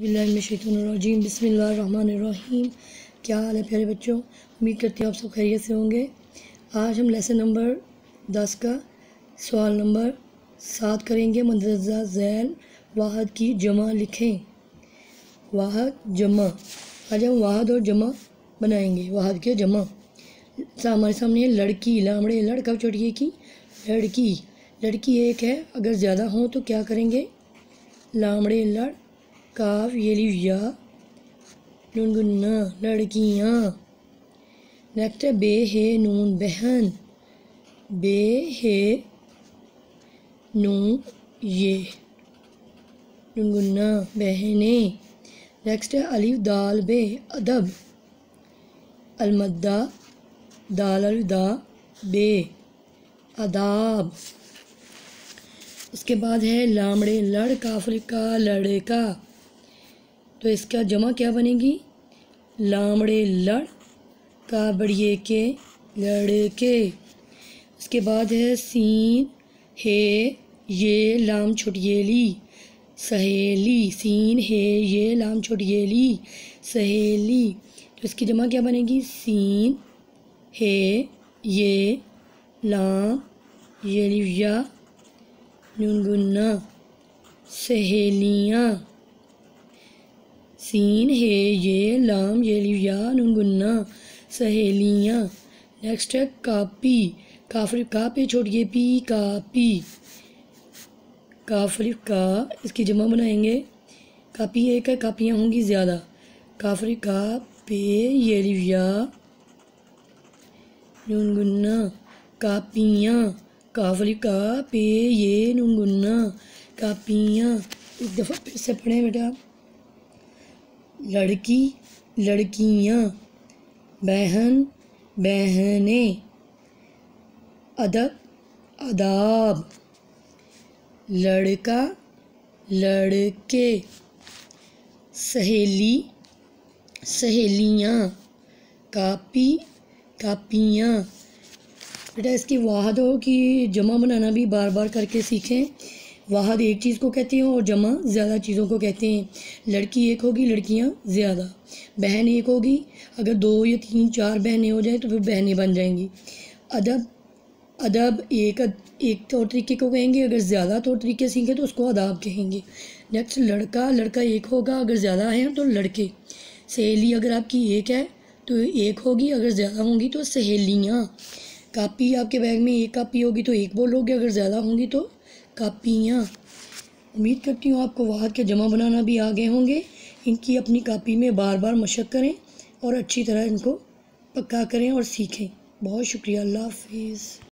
औज़ुबिल्लाहिमिनश्शैतानिर्रजीम बिस्मिल्लाहिर्रहमानिर्रहीम। क्या हाल है प्यारे बच्चों, उम्मीद करती हूँ आप सब खैरियत से होंगे। आज हम लेसन नंबर 10 का सवाल नंबर 7 करेंगे। मंदरजा झैल वाहद की जमा लिखें। वाहद जमा, आज हम वाहद और जमा बनाएंगे। वाहद के जमा हमारे सामने है लड़की, लामड़े लड़ कब चढ़िए की लड़की, लड़की एक है, अगर ज़्यादा हो तो क्या करेंगे, लामड़े लड़ काफ ये लिफ या नून गुन्ना लड़कियाँ। नेक्स्ट है बे है नून बहन, बे है नून ये नून गुन्ना बहने। नेक्स्ट है अलिफ दाल बे अदब, अलमद्दा दाल अलिफ दा बे अदाब। उसके बाद है लामड़े लड़ काफ अलिफ का लड़का, तो इसका जमा क्या बनेगी, लामड़े लड़ का बड़िए के लड़के। उसके बाद है सीन है ये लाम छोटियेली सहेली, सीन है ये लाम छोटियेली सहेली, तो इसकी जमा क्या बनेगी, सीन है ये लाम ये लिया नून गुन्ना सहेलियाँ। सीन है ये लाम ये लिया नून गुन्ना सहेलियाँ। नेक्स्ट है कापी, काफरिफ का पे छोड़िए पी कापी, काफरिफ का इसकी जमा बनाएंगे, कापी एक है, कापियाँ होंगी ज़्यादा, काफरिफ का पे ये लिया नून गुन्ना कापियाँ, काफरिफ का पे ये नून गुन्ना कापियाँ। एक दफ़ा फिर से पढ़ें बेटा, लड़की लड़कियाँ, बहन बहने, अदब अदाब, लड़का लड़के, सहेली सहेलियाँ, कापी कापियाँ। बेटा इसकी वाहदों की जमा बनाना भी बार बार करके सीखें। वाहद एक चीज़ को कहते हैं और जमा ज़्यादा चीज़ों को कहते हैं। लड़की एक होगी, लड़कियाँ ज़्यादा, बहन एक होगी, अगर 2 या 3 4 बहनें हो जाए तो फिर बहनें बन जाएंगी। अदब, अदब एक तौर तरीके को कहेंगे, अगर ज़्यादा तौर तरीके सीखें तो उसको अदाब कहेंगे। नेक्स्ट लड़का, लड़का एक होगा, अगर ज़्यादा हैं तो लड़के। सहेली अगर आपकी एक है तो एक होगी, अगर ज़्यादा होंगी तो सहेलियाँ। कापी आपके बैग में एक कापी होगी तो एक बोलोगे, अगर ज़्यादा होंगी तो कापियाँ। उम्मीद करती हूँ आपको वाहद के जमा बनाना भी आ गए होंगे। इनकी अपनी कापी में बार बार मशक करें और अच्छी तरह इनको पक्का करें और सीखें। बहुत शुक्रिया, अल्लाह हाफिज़।